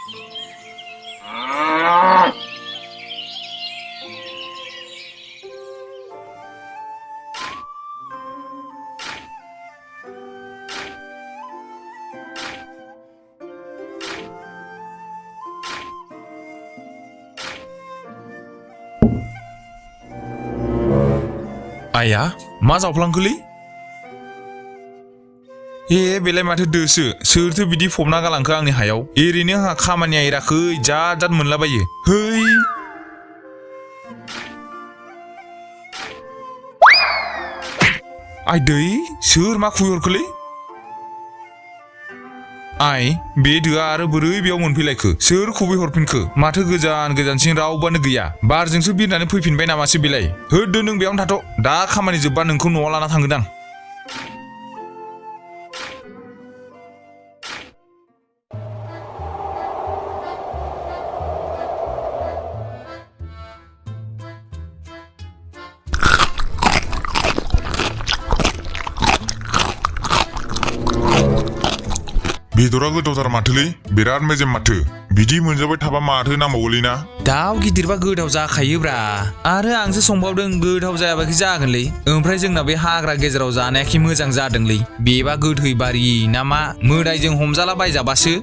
आया मा जावफ्लांखोलै बेलाय माथो दोसो सोरथो बिदि फबना गालांखो आंनि हायाव ओरैनो आंहा खामानिया एराखै जाद जाद मोनलाबायो है आइदै सोर मा खुबैहरखोलै आइ बे दोआ आरो बोरै बेयाव मोनफैलायखो सोर खुबैहरफिनखो माथो गोजान गोजानसिम रावबानो गैया बारजोंसो बिरनानै फैफिनबाय नामासो बेलाय होदो नों बेयावनो थाथ' दा खामानि जोबबा नोंखौ न'आव लाना थांगोन आं बेदरा गोथावथार माथोलै बिराद मेजेम माथो बिदि मोनजाबाय थाबा माथो नांबावगोलै ना दाउ गिदिरबा गोथाव जाखायोब्रा आरो आंसो संबावदों गोथाव जायाबाखि जागोनलै ओमफ्राय जोंना बे हाग्रा गेजेराव जानायाखि मोजां जादोंलै बेबा गोथै बारि नामा मोदायजों हमजाला बायजाबासो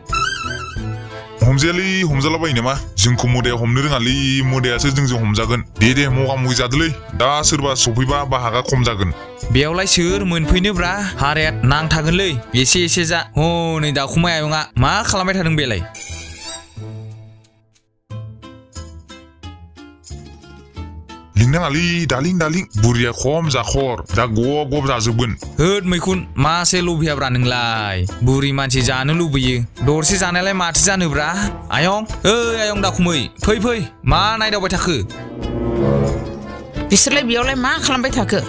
हमजायालै हमजाला बायो नामा जोंखौ मोदाया हमनो रोङालै मोदायासो जोंजों हमजागोन दे मगा मगि जादोलै दा सोरबा सफैबा बाहागा खम जागोन बेयावलाय सोर मोनफैनोब्रा हाराया नांथागोनलै एसे एसे जा हनै दाउखुमाय आयंआ मा खालामबाय थादों बेलाय लिंनाङालै दालिं बुरिया खम जाखर दा गब गब जाजोबगोन होद मैखुन मासे लुबैयाब्रा नोंलाय बुरि मानसि जानो लुबैयो दरसे जानायलाय माथो जानोब्रा आयं ओइ आयं दाउखुमै फै मा नायदावबाय थाखो बिसोरलाय बेयावलाय मा खालामबाय थाखो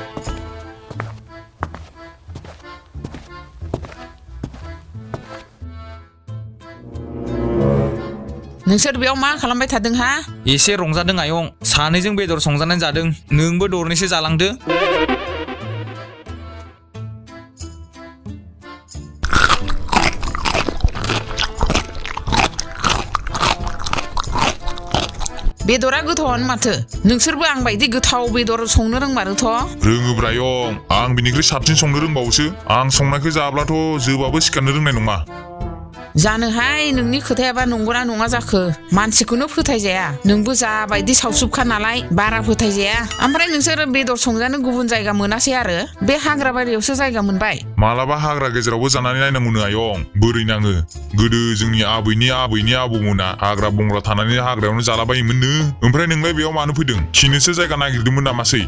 नोंसोर बेयाव मा खालामबाय थादों हा एसे रंजादों आयं सानैजों बेदर संजानानै जादों नोंबो दरनैसो जालांदो बेदरा गोथावानो माथो नोंसोरबो आं बायदि गोथाव बेदर संनो रोंमारोथ' रोङोब्रा आयं आं बिनिख्रुइ साबसिन संनो रोंबावोसो आं संनायखौ जाब्लाथ' जोबाबो सिखारनो रोंनाय नङा जानोहाय नोंनि खोथायाबा नंगौना नङा जाखो मानसिखौनो फोथायजाया नोंबो जाबायदि सावसुबखा नालाय बारा फोथायजाया ओमफ्राय नोंसोर बेदर संजानो गुबुन जायगा मोनासै आरो बे हाग्रा बारियावसो जायगा मोनबाय मालाबा हाग्रा गेजेरावबो जानानै नायनांगौनो आयं बोरै नाङो गोदो जोंनि आबैनि आबौमोना हाग्रा बंग्रा थानानै हाग्रायावनो जालाबायोमोननो ओमफ्राय नोंलाय बेयाव मानो फैदों खिनोसो जायगा नागिरदोंमोन नामासै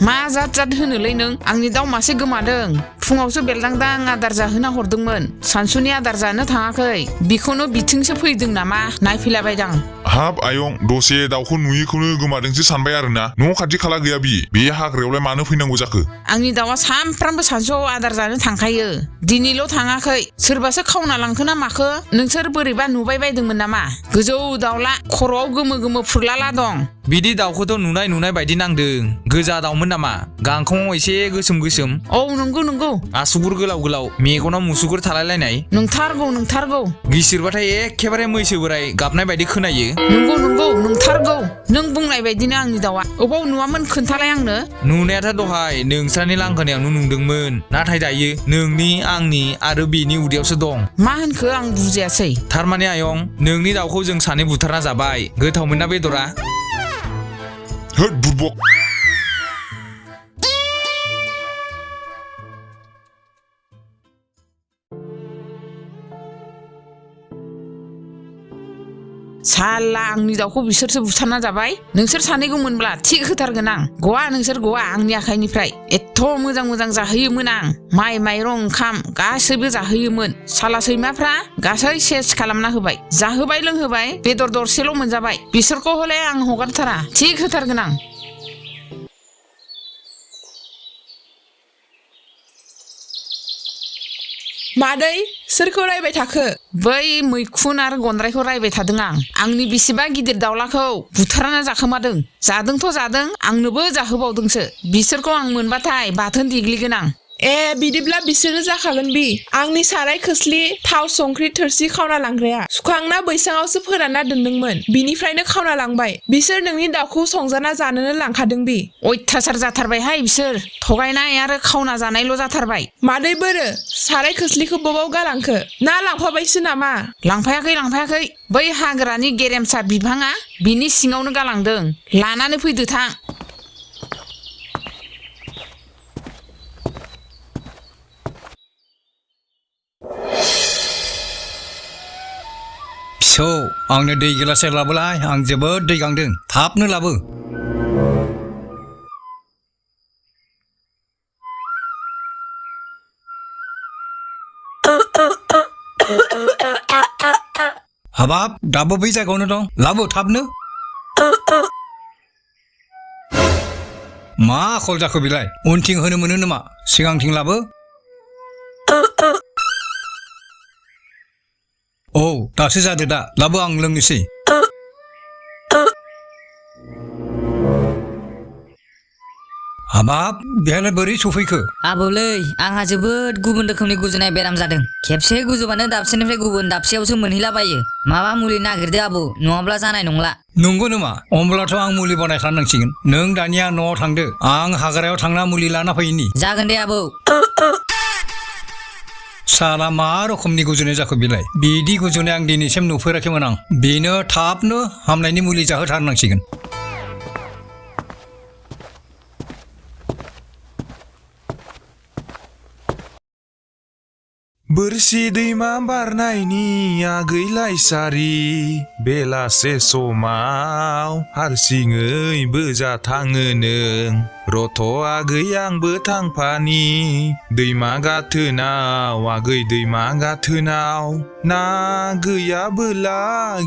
मा जाद होनोलै नों आंनि दाउ मासे गोमादों फुङावसो बेलदांदां आदार जाहोना हरदोंमोन सानसुनि आदार जानो थाङाखै बेखौनो बिथिंसो फैदों नामा नायफैलाबायदां हाब आयं दसे दाउखौ नुयैखौनो गोमादोंसो सानबाय आरोना न' खाथि खाला गैया बे हाग्रायावलाय मानो फैनांगौ जाखो आंनि दाउआ सानफ्रामबो सानसुआव आदार जानो थांखायो दिनैल' थाङाखै सोरबासो खावना लांखो ना माखो नोंसोर बोरैबा नुबाय बायदोंमोन नामा गोजौ दाउला खर'आव गोमो फुरलाला दं बिदि दाउखौथ' नुनाय बायदि नांदों गोजा दाउमोन नामा गांखङाव एसे गोसोम औ नंगौ आसुगुर गोलाव मेगनाव मुसुगुर थालायलायनाय नंथारगौ गिसिरबाथाय एखेबारे मैसो बोराय गाबनाय बायदि खोनायो नंगौ नंथारगौ नों बुंनाय बायदिनो आंनि दाउआ अबाव नुवामोन खोन्थालाय आंनो नुनायाथ' दहाय नोंस्रानि लांगोनायावनो नुदोंमोन नाथाय दायो नोंनि आंनि आरो बेनि उदैयावसो दं मा होनखो आं बुजियासै थारमाने आयं नोंनि दाउखौ जों सानै बुथारना जाबाय गोथावमोन ना बेदरा होद बुरबक साला आंनि दाउखौ बिसोरसो बुथारना जाबाय नोंसोर सानैखौ मोनब्ला थिग होथारगोन आं नोंसोर गवा आंनि आखाइनिफ्राय एथ' मोजां जाहोयोमोन आं माइ माइरं ओंखाम गासैबो जाहोयोमोन साला सैमाफ्रा गासै सेस खालामना होबाय जाहोबाय लोंहोबाय बेदर दरसेल' मोनजाबाय बिसोरखौ हले आं हगारथारा थिग होथारगोन आं मादै सोरखौ रायबाय थाखो बै मैखुन आरो गन्द्रायखौ रायबाय थादों आंनि बिसिबा गिदिर दाउलाखौ बुथारना जाखोमादों जादोंथ' जादों आंनोबो जाहोबावदोंसो बिसोरखौ आं मोनबाथाय बाथोन देग्लिगोन आं बिदिब्ला बिसोरो जाखागोन बि आंनि साराय खोस्लि थाव संख्रि थोरसि खावना लांग्राया सुखांना बैसाङावसो फोरानना दोनदोंमोन बिनिफ्रायनो खावना लांबाय बिसोर नोंनि दाउखौ संजाना जानोनो लांखादों बि अयथासार जाथारबायहाय बिसोर थगायनाय आरो खावना जानायल' जाथारबाय मादै बोरो साराय खोस्लिखौ बबाव गालांखो ना लांफाबायसो नामा लांफायाखै बै हाग्रानि गेरेमसा बिफाङा बिनि सिङावनो गालांदों लानानै फैदो थां फिसौ आंनो दै गिलाससे लाबोलाय आं जोबोद दै गांदों थाबनो लाबो हाबाब दाबो बै जायगायावनो दं लाबो थाबनो मा आखल जाखो बेलाय उनथिं होनो मोनो नामा सिगांथिं लाबो औ दासो जादो दा लाबो आं लोंनोसै हाबाब बेहायलाय बोरै सफैखो आबौलै आंहा जोबोद गुबुन रोखोमनि गुजुनाय बेराम जादों खेबसे गुजुबानो दाबसेनिफ्राय गुबुन दाबसेयावसो मोनहैलाबायो माबा मुलि नागिरदो आबौ नङाब्ला जानाय नंला नंगौ नामा अब्लाथ' आं मुलि बानायखानांसिगोन नों दानिया न'आव थांदो आं हाग्रायाव थांना मुलि लाना फैनि जागोन दे आबौ साला मा रोखोमनि गुजुनाय जाखो बेलाय बिदि गुजुनाय आं दिनैसिम नुफेराखैमोन आं बेनो थाबनो हामनायनि मुलि जाहोथारनांसिगोन बोरसि दैमा बारनायनि आगैलाय सारि बेलासे समाव हारसिङै बोजा थाङो नों रथ' आगै आंबो थांफानि दैमा गाथोनाव आगै दैमा गाथोनाव ना गैयाबोला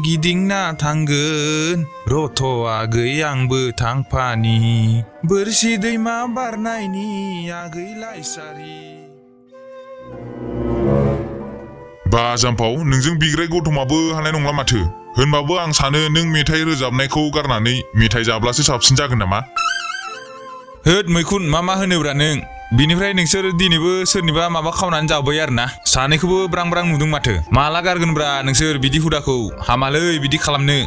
गिदिंना थांगोन रथ' आगै आंबो थांफानि बोरसि दैमा बारनायनि आगैलाय सारि बा जाम्फाव नोंजों बिग्राय गौतमाबो हानाय नंला माथो होनबाबो आं सानो नों मेथाइ रोजाबनायखौ गारनानै मेथाइ जाब्लासो साबसिन जागोन नामा होद मैखुन मा होनोब्रा नों बिनिफ्राय नोंसोर दिनैबो सोरनिबा माबा खावनानै जाबाय आरोना सानैखौबो ब्रां ब्रां नुदों माथो माला गारगोनब्रा नोंसोर बिदि हुदाखौ हामालै बिदि खालामनो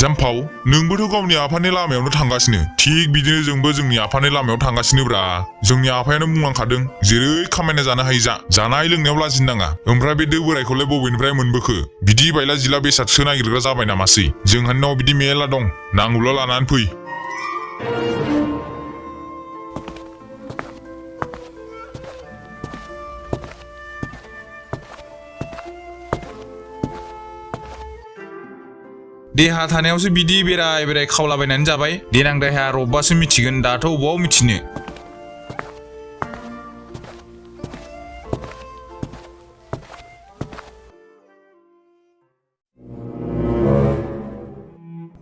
जाम्फाव नोंबोथ' गावनि आफानि लामायावनो थांगासिनो थिग बिदिनो जोंबो जोंनि आफानि लामायाव थांगासिनो ब्रा जोंनि आफायानो बुंलांखादों जेरै खामायना जानो हायो जानाय लोंनायाव लाजिनो नाङा ओमफ्राय बे दो बोरायखौलाय बबेनिफ्राय मोनबोखो बिदि बायला जिला बेसादसो नागिरग्रा जाबाय नामासै जोंहानिनाव बिदि मेला दं नांगौब्ला लानानै फै देहा थानायावसो बिदि बेराय खावलाबायनानै जाबाय देनां देहाया रबबासो मिथिगोन दाथ' बबाव मिथिनो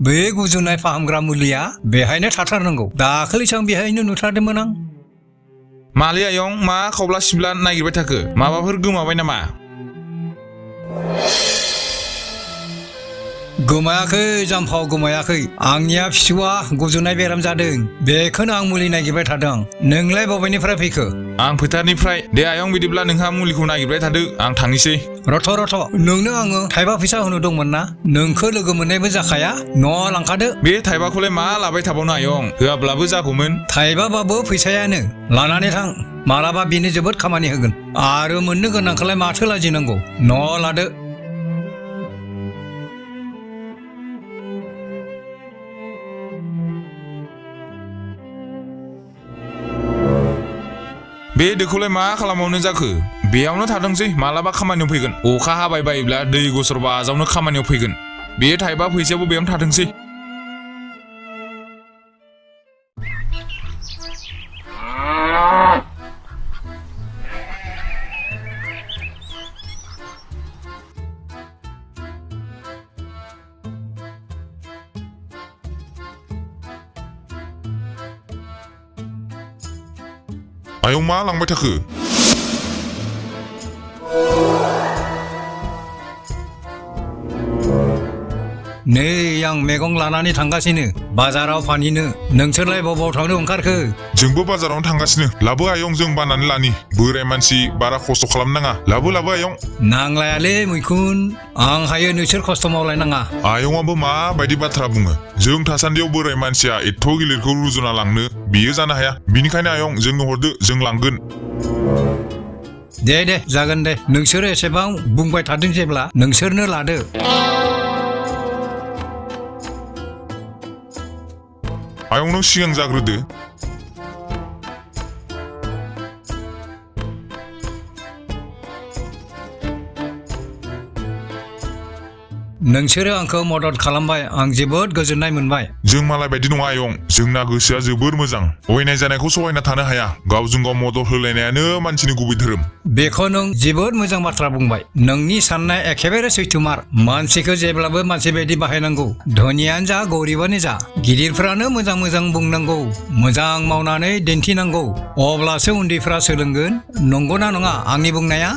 बे गुजुनाय फाहामग्रा मुलिया बेहायनो थाथारनांगौ दाखालिसो आं बेहायनो नुथारदोंमोन आं मालै आयं मा खावब्ला सिब्ला नागिरबाय थाखो माबाफोर गोमाबाय नामा गोमायाखै जाम्फाव गोमायाखै आंनिया फिसौआ गुजुनाय बेराम जादों बेखौनो आं मुलि नागिरबाय थादों नोंलाय बबेनिफ्राय फैखो आं फोथारनिफ्राय दे आयं बिदिब्ला नोंहा मुलिखौ नागिरबाय थादो आं थांनोसै रथ' नोंनो आङो थाइबा फैसा होनो दंमोन ना नोंखौ लोगो मोननायबो जाखाया न'आव लांखादो बे थाइबाखौलाय मा लाबाय थाबावनो आयं होआब्लाबो जागौमोन थाइबाबाबो फैसायानो लानानै थां मालाबा बेनो जोबोद खामानि होगोन आरो मोननो गोनांखौलाय माथो लाजिनांगौ न'आव लादो बे दोखौलाय मा खालामावनो जाखो बेयावनो थादोंसै मालाबा खामानियाव फैगोन अखा हाबाय बायोब्ला दै गसरबा आजावनो खामानियाव फैगोन बे थाइबा फैसायाबो बेयावनो थाथोंसै आयं मा लांबाय थाखो नै आं मैगं लानानै थांगासिनो बाजाराव फानहैनो नोंसोरलाय बबाव थांनो ओंखारखो जोंबो बाजारावनो थांगासिनो लाबो आयं जों बानानै लानि बोराय मानसि बारा खस्थ' खालामनाङा लाबो आयं नांलायालै मैखुन आं हायो नोंसोर खस्थ' मावलायनाङा आयंआबो माबायदि बाथ्रा बुङो जों थासान्दियाव बोराय मानसिया एथ' गिलिरखौ रुजुना लांनो बियो जानो हाया बिनिखायनो आयं जोंनो हरदो जों लांगोन दे जागोन दे नोंसोरो एसेबां बुंबाय थादों जेब्ला नोंसोरनो लादो आयं नों सिगां जाग्रोदो नोंसोरो आंखौ मदद खालामबाय आं जोबोद गोजोननाय मोनबाय जों मालाय बायदि नङा आयं जोंना गोसोआ जोबोर मोजां अयनाय जानायखौ सहायना थानो हाया गावजों गाव मदद होलायनायानो मानसिनि गुबै धोरोम बेखौ नों जोबोद मोजां बाथ्रा बुंबाय नोंनि साननाय एखेबारे सैथोमार मानसिखौ जेब्लाबो मानसि बायदि बाहायनांगौ धनियानो जा गरिबानो जा गिदिरफ्रानो मोजां बुंनांगौ मोजां मावनानै दिन्थिनांगौ अब्लासो उन्दैफ्रा सोलोंगोन नंगौना नङा आंनि बुंनाया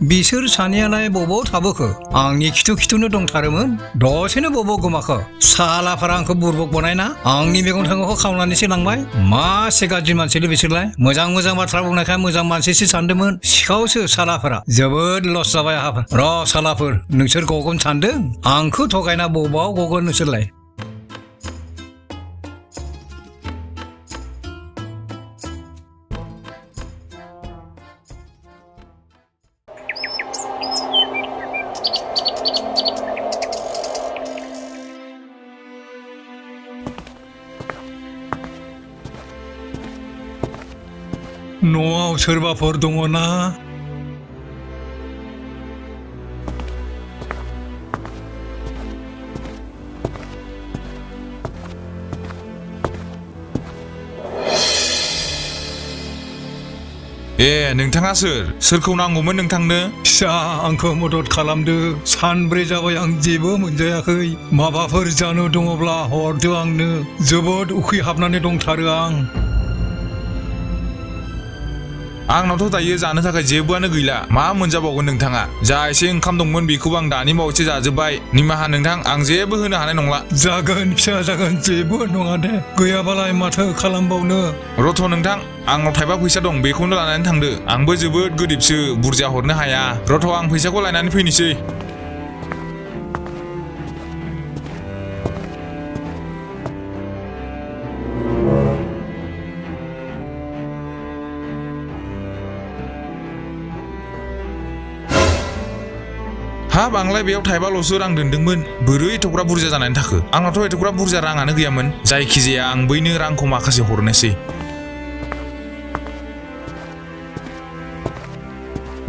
बिसोर सानैयालाय बबाव थाबोखो आंनि खिथुनो दंथारोमोन दसेनो बबाव गोमाखो सालाफोरा आंखौ बुरबक बनायना आंनि मैगं थाइगंखौ खावनानैसो लांबाय मासे गाज्रि मानसिलै बिसोरलाय मोजां बाथ्रा बुंनायखाय मोजां मानसिसो सानदोंमोन सिखावसो सालाफोरा जोबोद लस जाबाय आंहा र' सालाफोर नोंसोर गगोन सानदों आंखौ थगायना बबाव गगोन नोंसोरलाय न'आव सोरबाफोर दङ ना नोंथाङा सोरखौ नांगौमोन नोंथांनो फिसा आंखौ मदद खालामदो सानब्रै जाबाय आं जेबो मोनजायाखै माबाफोर जानो दङब्ला हरदो आंनो जोबोद उखैहाबनानै दंथारो आंनावथ' दायो जानो थाखाय जेबोआनो गैला मा मोनजाबावगोन नोंथाङा जा एसे ओंखाम दंमोन बेखौबो आं दानि बावैसो जाजोब्बाय निमाहा नोंथां आं जेबो होनो हानाय नंला जागोन फिसा जागोन जेबो नङा दे गैयाबालाय माथो खालामबावनो रथ' नोंथां आंनाव थाइबा फैसा दं बेखौनो लानानै थांदो आंबो जोबोद गोरिबसो बुरजा हरनो हाया रथ' आं फैसाखौ लायनानै फैनोसै हाब आंलाय बेयाव थाइबाल'सो रां दोनदोंमोन बोरै एथ'ग्रा बुरजा जानानै थाखो आंनावथ' एथ'ग्रा बुरजा राङानो गैयामोन जायखिजाया आं बैनो रांखौ माखासे हरनोसै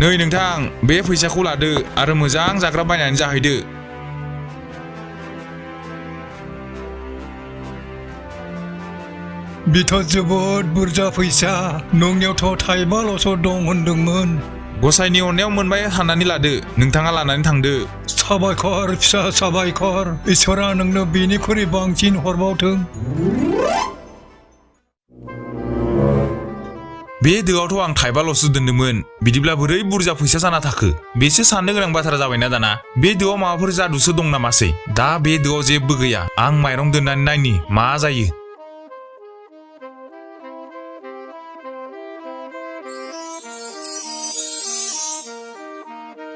नै नोंथां बे फैसाखौ लादो आरो मोजां जाग्रा बायनानै जाहैदो बेथ' जोबोद बुरजा फैसा नोंनियावथ' थाइबाल'सो दं होनदोंमोन गसाइनि अननायाव मोनबाय साननानै लादो नोंथाङा लानानै थांदो साबायखर फिसा साबायखर इसोरा नोंनो बेनिख्रुइ बांसिन हरबावथों बे दोआवथ' आं थाइबाल'सो दोनदोंमोन बिदिब्ला बोरै बुरजा फैसा जाना थाखो बेसो साननो गोनां बाथ्रा जाबायना दाना बे दोआव माबाफोर जादुसो दं नामासै दा बे दोआव जेबो गैया आं माइरं दोननानै नायनि मा जायो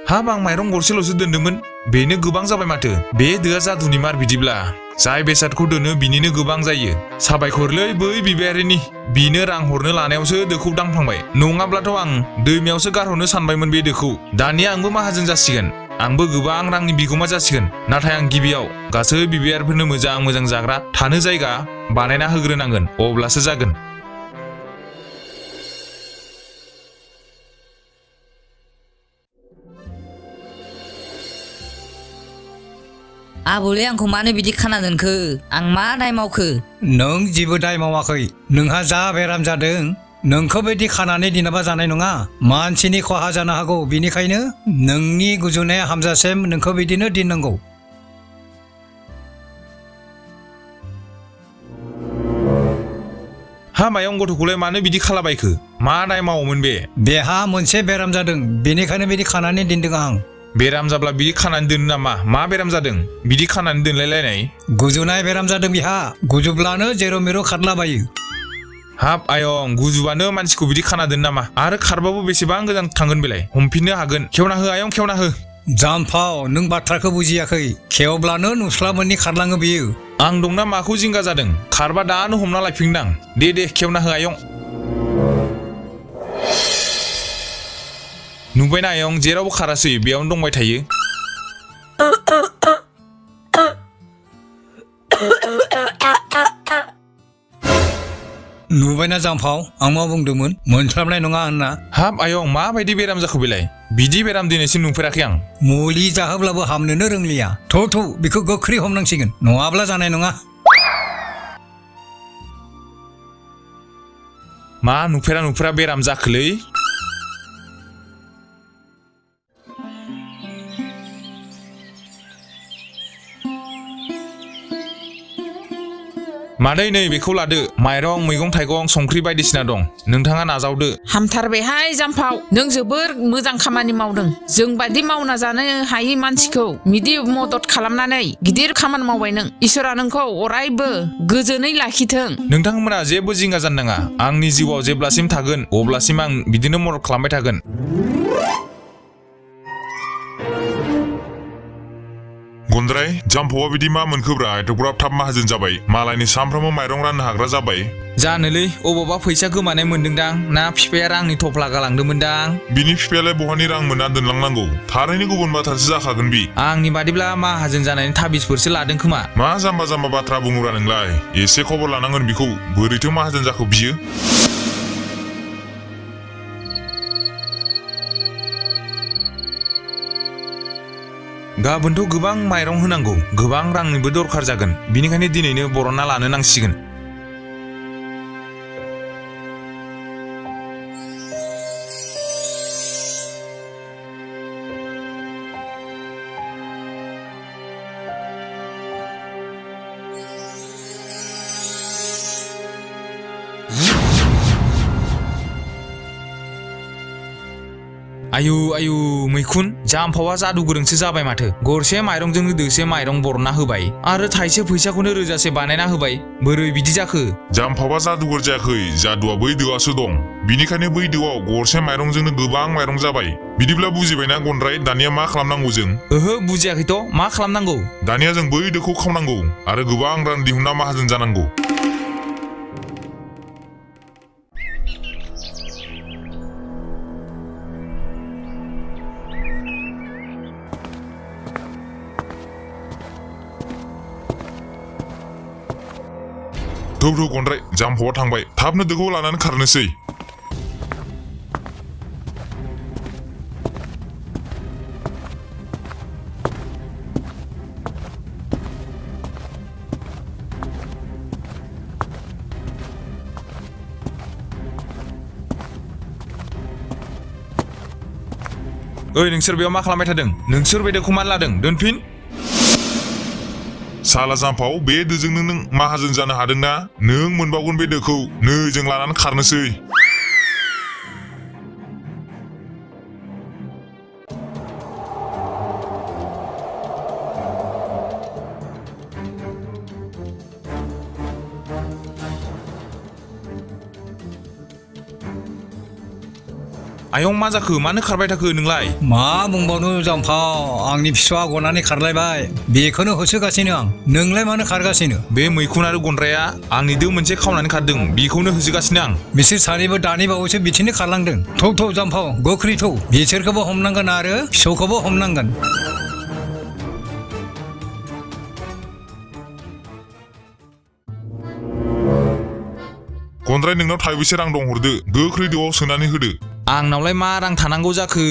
हाब आं माइरं गरसेल'सो दोनदोंमोन बेनो गोबां जाबाय माथो बे दोआ जादुनि मार बिदिब्ला जाय बेसादखौ दोनो बिनिनो गोबां जायो साबायखरलै बै बिबायारिनि बिनो रां हरनो लानायावसो दोखौ दांफ्लांबाय नङाब्लाथ' आं दैमायावसो गारहरनो सानबायमोन बे दोखौ दानिया आंबो माहाजोन जासिगोन आंबो गोबां रांनि बिगोमा जासिगोन नाथाय आं गिबियाव गासै बिबायारिफोरनो मोजां जाग्रा थानो जायगा बानायना होग्रोनांगोन अब्लासो जागोन आबौलै आंखौ मानो बिदि खाना दोनखो आं मा दाय मावखो नों जेबो दाय मावाखै नोंहा जा बेराम जादों नोंखौ बिदि खानानै दिनाबा जानाय नङा मानसिनि खहा जानो हागौ बेनिखायनो नोंनि गुजुनाया हामजासिम नोंखौ बिदिनो दिननांगौ हा मायं गथ'खौलाय मानो बिदि खालाबायखो मा दाय मावोमोन बे बेहा मोनसे बेराम जादों बेनिखायनो बिदि खानानै दोनदों आं बेराम जाब्ला बिदि खानानै दोनो नामा मा बेराम जादों बिदि खानानै दोनलायलायनाय गुजुनाय बेराम जादों बिहा गुजुब्लानो जेराव मेराव खारलाबायो हाब आयं गुजुबानो मानसिखौ बिदि खाना दोन नामा आरो खारबाबो बेसेबां गोजान थांगोन बेलाय हमफिननो हागोन खेवना हो आयं खेवना हो जाम्फाव नों बाथ्राखौ बुजियाखै खेवब्लानो नुस्लाबोनि खारलाङो बियो आं दंना माखौ जिंगा जादों खारबा दानो हमना लायफिनदां दे खेवना हो आयं नुबायना आयं जेरावबो खारासै बेयावनो दंबाय थायो नुबायना जाम्फाव आं मा बुंदोंमोन मोनस्लाबनाय नङा होनना हाब आयं माबायदि बेराम जाखो बेलाय बिदि बेराम दिनैसिम नुफेराखै आं मुलि जाहोब्लाबो हामनोनो रोंलिया थौ बेखौ गोख्रै हमनांसिगोन नङाब्ला जानाय नङा मा नुफेरा बेराम जाखोलै मादै नै बेखौ लादो माइरं मैगं थाइगं संख्रि बायदिसिना दं नोंथाङा नाजावदो हामथारबायहाय जाम्फाव नों जोबोर मोजां खामानि मावदों जों बायदि मावना जानो हायै मानसिखौ बिदि मदद खालामनानै गिदिर खामानि मावबाय नों इसोरा नोंखौ अरायबो गोजोनै लाखिथों नोंथांमोना जेबो जिंगा जानो नाङा आंनि जिउआव जेब्लासिम थागोन अब्लासिम आं बिदिनो मदद खालामबाय थागोन गन्द्राय जाम्फावा बिदि मा मोनखोब्रा एथ'ग्राब थाब माहाजोन जाबाय मालायनि सामफ्रामबो माइरं राननो हाग्रा जाबाय जानोलै अबावबा फैसा गोमानाय मोनदोंदां ना फिफाया रांनि थफ्ला गालांदोंमोनदां बिनि फिफायालाय बहानि रां मोनना दोनलांनांगौ थारैनो गुबुन बाथ्रासो जाखागोन बि आंनि बादिब्ला माहाजोन जानायनि थाबिसफोरसो लादों खोमा मा जाम्बा बाथ्रा बुङोब्रा नोंलाय एसे खबर लानांगोन बिखौ बोरैथो माहाजोन जाखो बियो गाबोनथ' गोबां माइरं होनांगौ गोबां रांनिबो दरखार जागोन बिनिखायनो दिनैनो बरनना लानो नांसिगोन आयु मैखुन जाम्फावा जादु गोरोंसो जाबाय माथो गरसे माइरंजोंनो दोसे माइरं बरना होबाय आरो थाइसे फैसाखौनो रोजासे बानायना होबाय बोरै बिदि जाखो जाम्फावा जादुगर जायाखै जादुआ बै दोआसो दं बिनिखायनो बै दोआव गरसे माइरंजोंनो गोबां माइरं जाबाय बिदिब्ला बुजिबायना गन्द्राय दानिया मा खालामनांगौ जों ओहो बुजियाखैथ' मा खालामनांगौ दानिया जों बै दोखौ खावनांगौ आरो गोबां रां दिहुनना माहाजोन जानांगौ थौ गन्द्राय जाम्फावा थांबाय थाबनो दोखौ लानानै खारनोसै ओइ नोंसोर बेयाव मा खालामबाय थादों नोंसोर बे दोखौ मानो लादों दोनफिन साला जाम्फाव बे दोजोंनो नों माहाजोन जानो हादोंना नों मोनबावगोन बे दोखौ नै जों लानानै खारनोसै आयं मा जाखो मानो खारबाय थाखो नोंलाय मा बुंबावनो जाम्फाव आंनि फिसाया गनानै खारलायबाय बेखौनो होसोगासिनो आं नोंलाय मानो खारगासिनो बे मैखुन आरो गन्द्राया आंनि दो मोनसे खावनानै खारदों बेखौनो होसोगासिनो आं बिसोर सानैबो दानि बावैसो बिथिंनो खारलांदों थौ जाम्फाव गोख्रै थौ बिसोरखौबो हमनांगोन आरो फिसौखौबो हमनांगोन गन्द्राय नोंनाव थाइबेसे रां दं हरदो गोख्रै दोआव सोनानै होदो आंनावलाय मा रां थानांगौ जाखो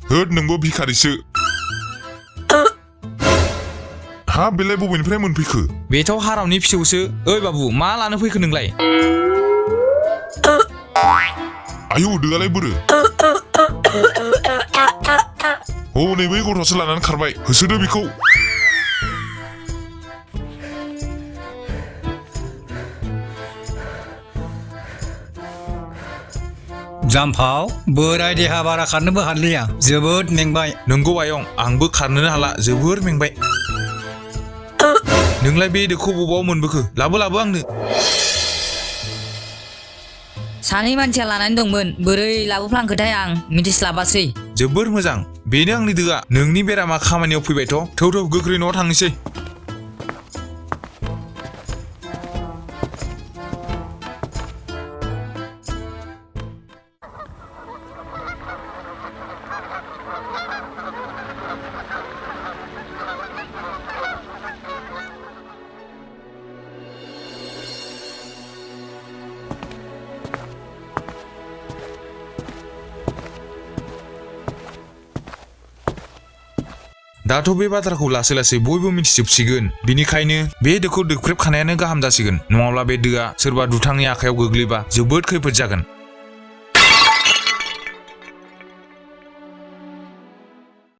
होद नोंबो भिखारिसो हा बेलाय बबेनिफ्राय मोनफैखो बेथ' हारावनि फिसौसो ओइ बाबु मा लानो फैखो नोंलाय आयौ दोआलाय बोरो हनै बै गथ'सो लानानै खारबाय होसोदो बेखौ जाम्फाव बोराय देहा बारा खारनोबो हालिया जोबोद मेंबाय नंगौ आयं आंबो खारनोनो हाला जोबोर मेंबाय नोंलाय बे दोखौ बबाव मोनबोखो लाबो आंनो सानै मानसिया लानानै दंमोन बोरै लाबोफ्लांखोथाय आं मिथिस्लाबासै जोबोर मोजां बेनो आंनि दोआ नोंनि बेरामा खामानियाव फैबायथ' थौ गोख्रै न'आव थांनोसै दाथ' बे बाथ्राखौ लासै लासै बयबो मिथिजोबसिगोन बिनिखायनो बे दोखौ दोख्रेबखानायानो गाहाम जासिगोन नङाब्ला बे दोआ सोरबा दुथांनि आखायाव गोग्लैबा जोबोद खैफोद जागोन